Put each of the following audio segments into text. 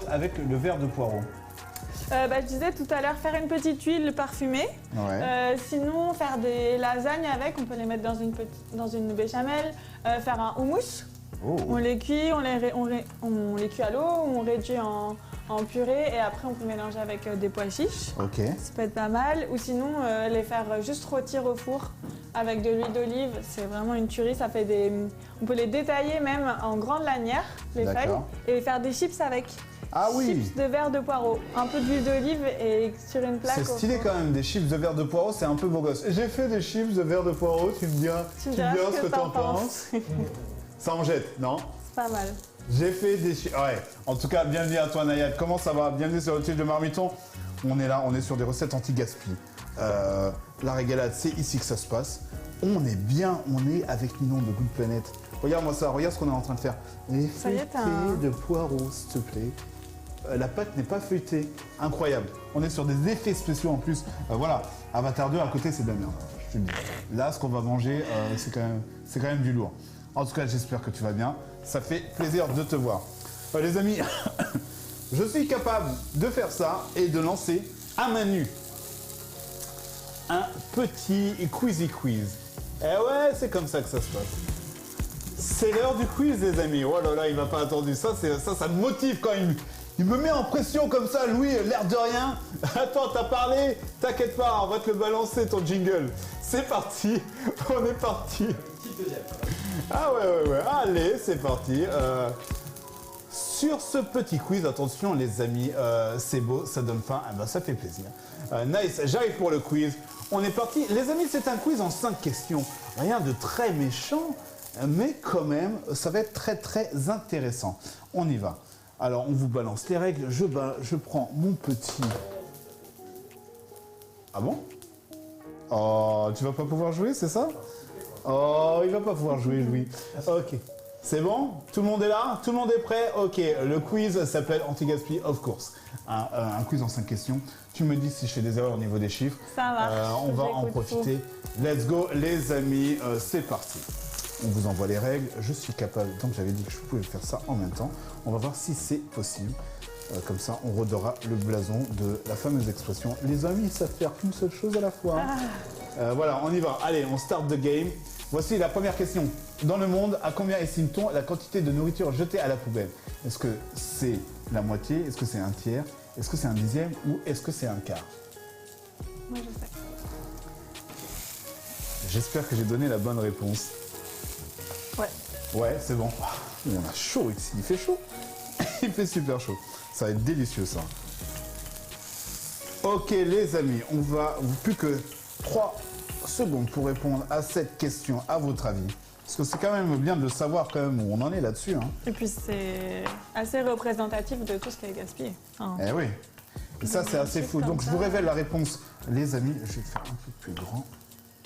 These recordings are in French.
avec le verre de poireau? Je disais tout à l'heure, faire une petite huile parfumée. Ouais. Sinon, faire des lasagnes avec, on peut les mettre dans une béchamel. Faire un houmous. Oh. On les cuit, on les cuit à l'eau, on réduit en purée et après on peut mélanger avec des pois chiches. Ok. Ça peut être pas mal. Ou sinon, les faire juste rôtir au four avec de l'huile d'olive. C'est vraiment une tuerie. Ça fait on peut les détailler même en grandes lanières, les feuilles, et faire des chips avec. Ah oui. Chips de verre de poireau, un peu d'huile d'olive et sur une plaque. C'est stylé quand même, des chips de verre de poireau, c'est un peu beau gosse. J'ai fait des chips de verre de poireau, tu me diras ce que t'en penses. Ça en jette, non? C'est pas mal. J'ai fait des chips. Ouais, en tout cas, bienvenue à toi Nayad. Comment ça va? Bienvenue sur le Tilt de Marmiton. On est là, on est sur des recettes anti-gaspi. La régalade, c'est ici que ça se passe. On est bien, on est avec Ninon de Good Planet. Regarde-moi ça, regarde ce qu'on est en train de faire. Les feuilletés de poireaux, s'il te plaît. La pâte n'est pas feuilletée. Incroyable. On est sur des effets spéciaux en plus. Voilà, Avatar 2 à côté, c'est de la merde. Je te le dis. Là, ce qu'on va manger, c'est quand même du lourd. En tout cas, j'espère que tu vas bien. Ça fait plaisir de te voir. Les amis, je suis capable de faire ça et de lancer à main nue un petit quizy quiz. Eh ouais, c'est comme ça que ça se passe. C'est l'heure du quiz, les amis. Oh là là, il m'a pas attendu. Ça me motive quand même. Il me met en pression comme ça, Louis, l'air de rien. Attends, t'as parlé? T'inquiète pas, on va te le balancer, ton jingle. C'est parti, on est parti. Ah ouais. Allez, c'est parti. Sur ce petit quiz, attention les amis, c'est beau, ça donne faim, ça fait plaisir. Nice, j'arrive pour le quiz. On est parti. Les amis, c'est un quiz en 5 questions. Rien de très méchant, mais quand même, ça va être très très intéressant. On y va. Alors, on vous balance les règles. Je prends mon petit... Ah bon? Oh, tu vas pas pouvoir jouer, c'est ça? Oh, il va pas pouvoir jouer, Louis. Ok. C'est bon? Tout le monde est là? Tout le monde est prêt? Ok. Le quiz s'appelle Anti-Gaspi, of course. Un quiz en 5 questions. Tu me dis si je fais des erreurs au niveau des chiffres. Ça marche. On va en profiter. Let's go, les amis. C'est parti. On vous envoie les règles. Je suis capable, donc j'avais dit que je pouvais faire ça en même temps. On va voir si c'est possible. Comme ça, on redora le blason de la fameuse expression. Les amis, ils savent faire qu'une seule chose à la fois. Voilà, on y va. Allez, on start the game. Voici la première question. Dans le monde, à combien estime-t-on la quantité de nourriture jetée à la poubelle? Est-ce que c'est la moitié? Est-ce que c'est un tiers? Est-ce que c'est un dixième? Ou est-ce que c'est un quart? Moi, je sais. J'espère que j'ai donné la bonne réponse. Ouais. Ouais, c'est bon. On a chaud ici. Il fait chaud. Il fait super chaud. Ça va être délicieux, ça. Ok, les amis, on va... Plus que 3 secondes pour répondre à cette question, à votre avis. Parce que c'est quand même bien de savoir quand même où on en est là-dessus. Hein. Et puis, c'est assez représentatif de tout ce qui est gaspillé. Eh oui. Et ça, c'est assez fou. Donc, je vous révèle la réponse. Les amis, je vais faire un peu plus grand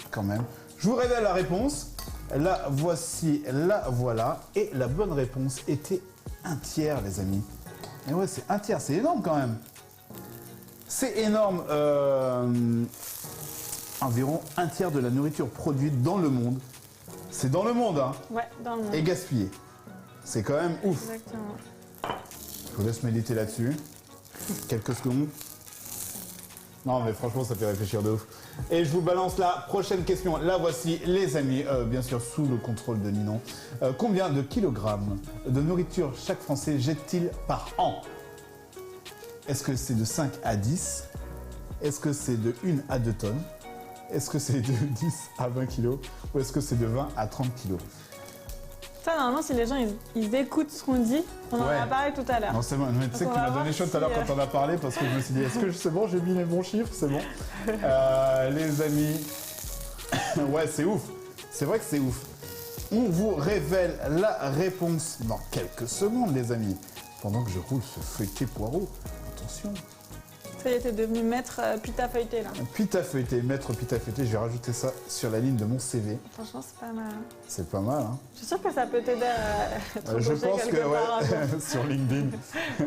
quand même. Je vous révèle la réponse. La voici, la voilà. Et la bonne réponse était un tiers, les amis. Et ouais, c'est un tiers. C'est énorme quand même. C'est énorme. Environ un tiers de la nourriture produite dans le monde. C'est dans le monde, hein. Ouais, dans le monde. Et gaspillée. C'est quand même ouf. Exactement. Je vous laisse méditer là-dessus. Quelques secondes. Non, mais franchement, ça fait réfléchir de ouf. Et je vous balance la prochaine question. La voici, les amis, bien sûr, sous le contrôle de Ninon. Combien de kilogrammes de nourriture chaque Français jette-t-il par an? Est-ce que c'est de 5 à 10? Est-ce que c'est de 1 à 2 tonnes? Est-ce que c'est de 10 à 20 kilos? Ou est-ce que c'est de 20 à 30 kilos? Ça, normalement, si les gens ils écoutent ce qu'on dit, on en a parlé tout à l'heure. Non, c'est bon. Mais tu sais que tu m'as donné chaud tout à l'heure quand on a parlé parce que je me suis dit, est-ce que c'est bon, j'ai mis les bons chiffres, c'est bon. Les amis, ouais, c'est ouf. C'est vrai que c'est ouf. On vous révèle la réponse dans quelques secondes, les amis. Pendant que je roule ce feuilleté poireau. Attention. Ça y est, t'es devenu maître pita feuilleté là. Pita feuilleté, maître pita feuilleté, je vais rajouter ça sur la ligne de mon CV. Franchement, c'est pas mal. C'est pas mal, hein. Je suis sûre que ça peut t'aider à être Je embauché pense que, quelque part, ouais, sur LinkedIn.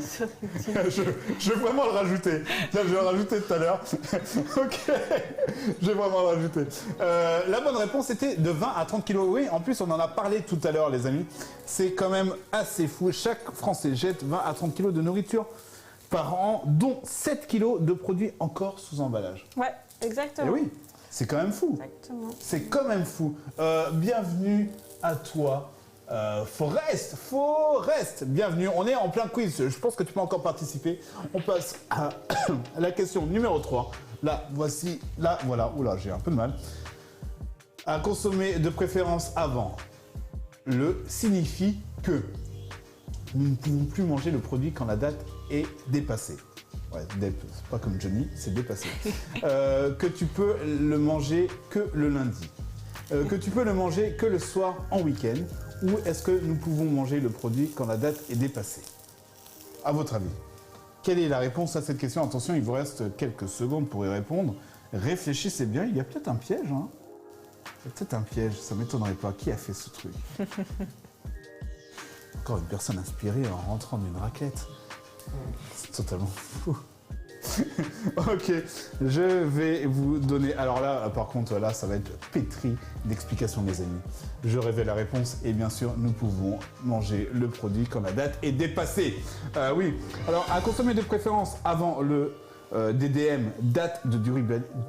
Sur LinkedIn. Je vais vraiment le rajouter. Tiens, je vais le rajouter tout à l'heure. Ok, je vais vraiment le rajouter. La bonne réponse était de 20 à 30 kilos. Oui, en plus, on en a parlé tout à l'heure, les amis. C'est quand même assez fou. Chaque Français jette 20 à 30 kilos de nourriture par an, dont 7 kilos de produits encore sous emballage. Ouais, exactement. Et oui, c'est quand même fou. Exactement. C'est quand même fou. Bienvenue à toi, Forest. Bienvenue. On est en plein quiz. Je pense que tu peux encore participer. On passe à la question numéro 3. Là, voici. Là, voilà. Oula, j'ai un peu de mal. À consommer de préférence avant. Le signifie que nous ne pouvons plus manger le produit quand la date est dépassée. Ouais, c'est pas comme Johnny, c'est dépassé. Que tu peux le manger que le lundi. Que tu peux le manger que le soir en week-end. Ou est-ce que nous pouvons manger le produit quand la date est dépassée? À votre avis, quelle est la réponse à cette question? Attention, il vous reste quelques secondes pour y répondre. Réfléchissez bien, il y a peut-être un piège. Hein. Il y a peut-être un piège, ça ne m'étonnerait pas. Qui a fait ce truc? Encore une personne inspirée en rentrant d'une raclette. C'est totalement fou. Ok, je vais vous donner... Alors là, par contre, là, ça va être pétri d'explications, mes amis. Je révèle la réponse et bien sûr, nous pouvons manger le produit quand la date est dépassée. Oui, alors à consommer de préférence avant le DDM, date de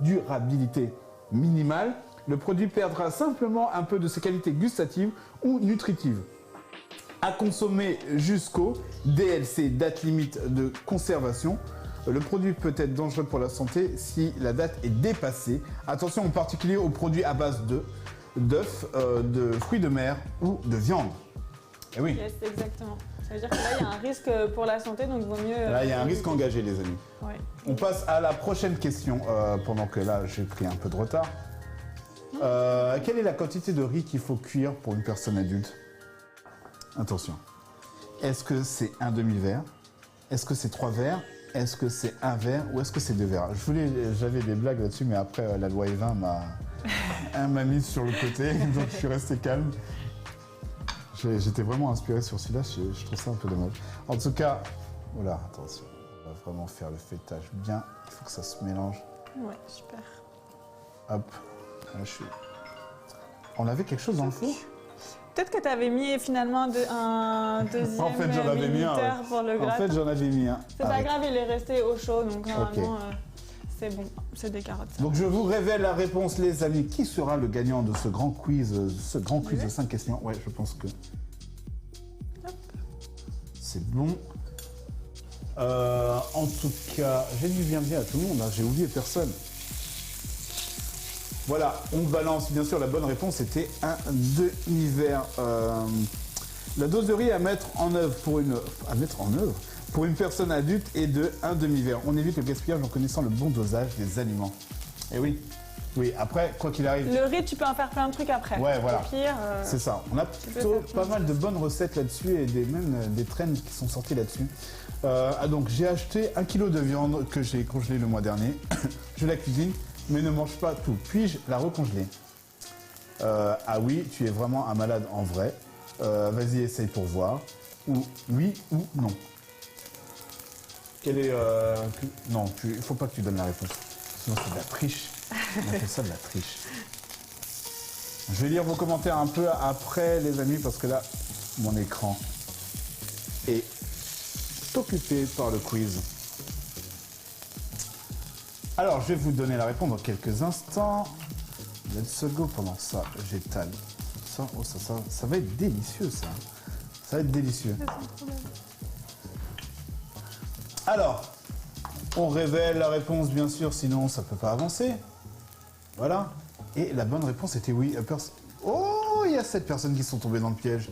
durabilité minimale, le produit perdra simplement un peu de ses qualités gustatives ou nutritives. À consommer jusqu'au DLC, date limite de conservation. Le produit peut être dangereux pour la santé si la date est dépassée. Attention en particulier aux produits à base d'œufs, de fruits de mer ou de viande. Et oui. Yes, exactement. Ça veut dire que là, il y a un risque pour la santé, donc vaut mieux... Là, il y a un risque engagé, les amis. Ouais. On passe à la prochaine question, pendant que là, j'ai pris un peu de retard. Quelle est la quantité de riz qu'il faut cuire pour une personne adulte? Attention. Est-ce que c'est un demi-verre? Est-ce que c'est 3 verres? Est-ce que c'est un verre ou est-ce que c'est 2 verres? J'avais des blagues là-dessus, mais après, la loi Evin m'a mise sur le côté, donc je suis resté calme. J'étais vraiment inspiré sur celui-là, je trouve ça un peu dommage. En tout cas, voilà, attention, on va vraiment faire le feuilletage bien. Il faut que ça se mélange. Ouais, super. Hop, là, On avait quelque chose dans le four? Peut-être que tu avais mis finalement un deuxième en fait, j'en avais mis un. Ouais. pour le gratin. En fait, j'en avais mis un. C'est pas grave, il est resté au chaud, donc normalement, Okay. c'est bon. C'est des carottes. Ça. Donc, je vous révèle la réponse, les amis. Qui sera le gagnant de ce grand quiz de 5 questions? Ouais, je pense que... C'est bon. En tout cas, j'ai dit bienvenue à tout le monde. Hein. J'ai oublié personne. Voilà, on balance. Bien sûr, la bonne réponse était un demi-verre. La dose de riz à mettre en œuvre pour une personne adulte est de un demi-verre. On évite le gaspillage en connaissant le bon dosage des aliments. Et oui. Oui, après, quoi qu'il arrive... Le riz, tu peux en faire plein de trucs après. Ouais, voilà. Au pire, c'est ça. On a plutôt pas mal de bonnes recettes là-dessus et même des trends qui sont sortis là-dessus. Donc, j'ai acheté 1 kg de viande que j'ai congelée le mois dernier. Je la cuisine, mais ne mange pas tout. Puis-je la recongeler? Ah oui, tu es vraiment un malade en vrai. Vas-y, essaye pour voir. Ou oui ou non. Quelle est... Non, il ne faut pas que tu donnes la réponse. Sinon, c'est de la triche. On appelle ça de la triche. Je vais lire vos commentaires un peu après, les amis, parce que là, mon écran est occupé par le quiz. Alors, je vais vous donner la réponse dans quelques instants. Let's go. Pendant ça, j'étale ça. Oh, ça va être délicieux, ça. Ça va être délicieux. Alors, on révèle la réponse, bien sûr, sinon ça ne peut pas avancer. Voilà. Et la bonne réponse était oui. Oh, il y a 7 personnes qui sont tombées dans le piège.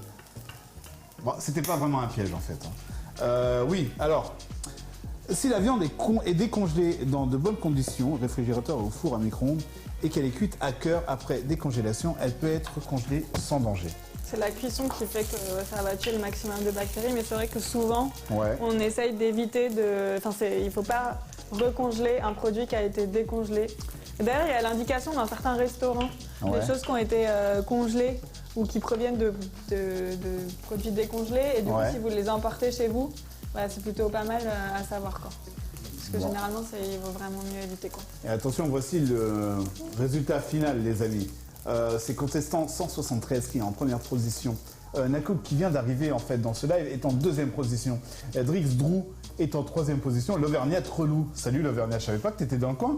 Bon, c'était pas vraiment un piège, en fait. Oui, alors, si la viande est décongelée dans de bonnes conditions, réfrigérateur ou four à micro-ondes, et qu'elle est cuite à cœur après décongélation, elle peut être congelée sans danger. C'est la cuisson qui fait que ça va tuer le maximum de bactéries, mais c'est vrai que souvent, on essaye d'éviter de... Enfin, il ne faut pas recongeler un produit qui a été décongelé. D'ailleurs, il y a l'indication dans certains restaurants, des choses qui ont été congelées ou qui proviennent de produits décongelés. Et du coup, si vous les emportez chez vous, c'est plutôt pas mal à savoir. Parce que généralement, il vaut vraiment mieux éviter. Et attention, voici le résultat final, les amis. C'est contestant 173 qui est en première position. Nakouk, qui vient d'arriver en fait dans ce live, est en deuxième position. Drix Drew est en troisième position. L'Auvergnat Relou. Salut l'Auvergnat, je savais pas que tu étais dans le coin.